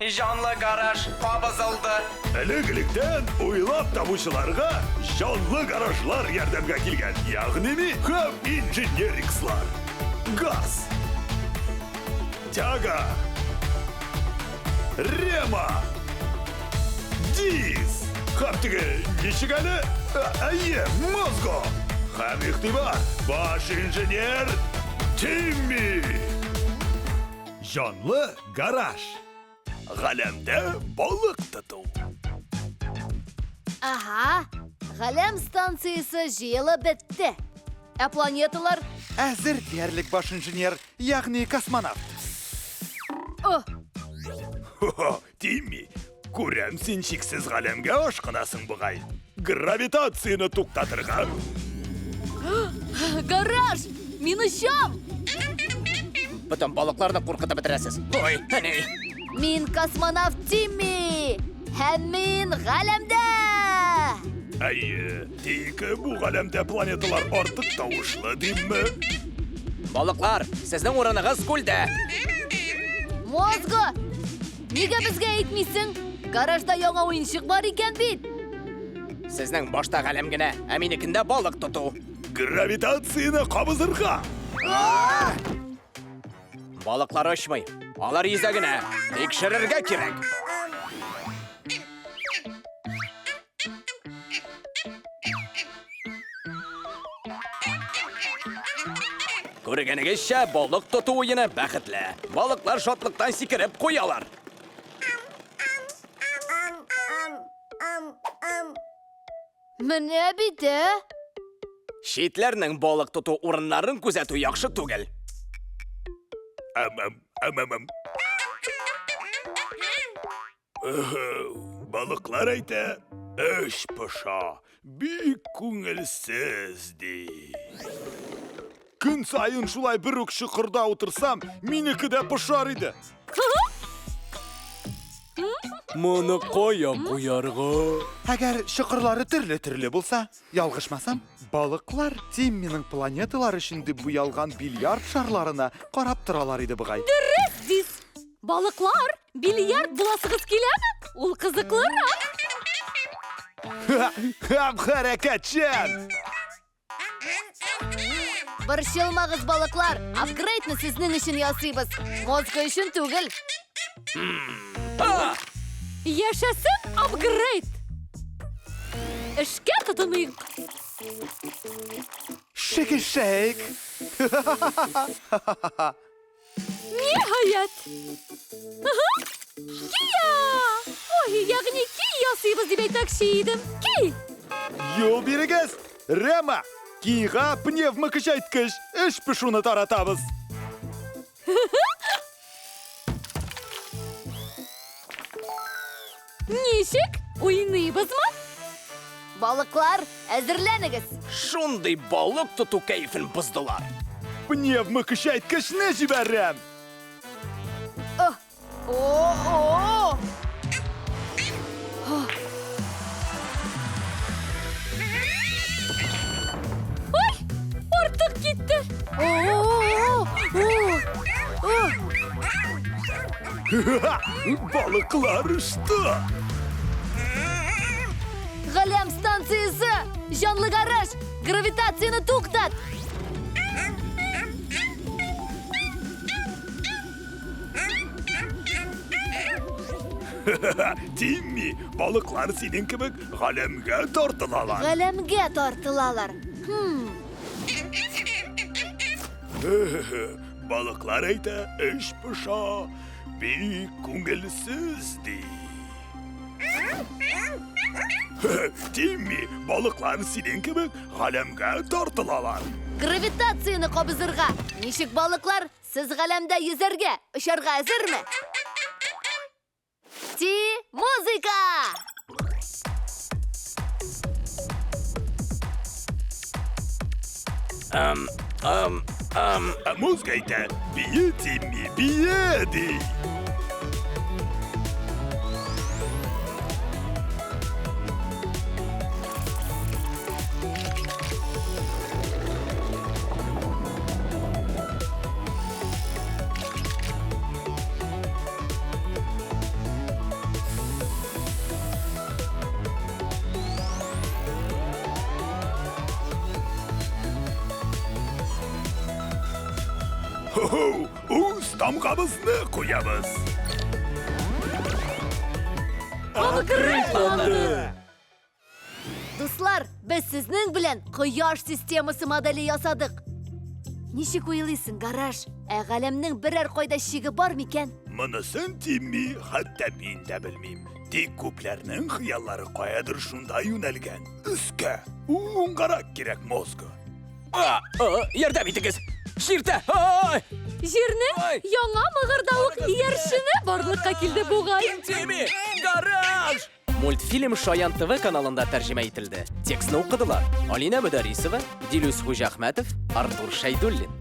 Жанлы гараж қабызылды. Ілігіліктен ойлап табушыларға жанлы гаражлар ярдәмгә килгән. Ягъни һәм инженерикслар. Газ. Тяга. Рема. Диз. Һәм теге ничек әле? Әйе, мозго. Һәм игътибар. Баш инженер Тимми. Жанлы гараж. Галәмдә балык тоту. Ага, Галәм станциясы җыелып бетте. Ә планеталар? Әзір диярлек баш инженер, ягъни космонавт. О, Хо-хо, Тимми, күрәм син шиксез галәмгә ашкынасың бугай. Гравитацияны туктатырга. гараж! Мин очам! Бүтін балыкларны куркытып бетерәсез. Ой, әни. Мин космонавт Тимми! Һәм мин Галәмдә! Әйе, тик бу галәмдә планеталар артык тавышлы димме? Балыклар, сезнең урыныгыз күлдә. Мозго! Нигә безгә әйтмисең? Гаражда яңа уенчык бар икән бит. Сезнең башта галәм генә, ә минекендә балык тоту. Гравитацияны кабызырга. Балыклар очмый. Алар йөзә генә. Тикшерергә кирәк. Күргәнегезчә, балык тоту уены бәхетле. Балыклар шатлыктан сикереп куялар. Менә бит, Шитләрнең балык тоту урыннарын күзәтү яхшы түгел. Амам. Балыклар әйтә, эш пыша, бик күңелсез ди. Көн сайын шулай бер үк шыкырда утырсам, минеке дә пышар иде. Моны кая куярга? Әгәр шықырлары төрле булса, ялгышмасам, балыклар Тимминең планеталар өчен буялган бильярд шарларына карап торалар иде бугай. Диз, балыклар, бильярд буласыгыз киләме? Ул кызыклырак. Һәм хәрәкәтчән! Борчылмагыз, балыклар, апгрейдны сезнең өчен ясыйбыз. Мозго өчен түгел. Яшәсен апгрейд! Эшкә тотыныйк. Шек. Ниһаять! Кия! Ой, ягъни ки ясыйбыз дип әйтәкче идем. Ки! Юл бирегез! Рема! Кига пневма көчәйткеч, эш пешуны таратабыз. Ничек? Уйныйбызмы? Балыклар, әзерләнегез. Шундый балык тоту кәйфен боздылар. Пневма көчәйткечне җибәрәм. О! Ой, артык китте. Балыклар ұшты. Галәм станциясы, жанлы гараж, гравитацияны туктат. Тимми, балыклар синең кебек галәмгә тартылалар. Галәмгә тартылалар. Балыклар әйтә, эш пыша, бик күңелсез ди. Тимми, балыклар синең кебек галәмгә тартылалар. Гравитацияны кабызырга. Ничек, балыклар, сез галәмдә йөзәргә, очарга әзерме? Музыка! Музыка әйтә, бие Тимми, бие ди. Хо-хо, үз тамғабызны қоябыз. Дуслар, біз сізнің білән құяш системасы модели ясадық. Нишек уйлыйсың, гараж? Ғалемнің бірер қойда шигі бар мекен? Мұнысын Тимми, хатта мен дә білмейм. Тек көпләрнең хыяллары қаядыр шунда юнәлгән. Үскә, уңгарак керек мозгы. Ярдәм итегез. Ширтә. Ай! Жернің Ой! яңа мығырдауық иершіні барлыққа келді бұғай. Тимми, гараж! Мультфильм Шаян ТВ каналында тәрҗемә ителде. Текстны укыдылар Алина Мөдәрисова, Дилүс Хуҗахмәтов, Артур Шәйдуллин.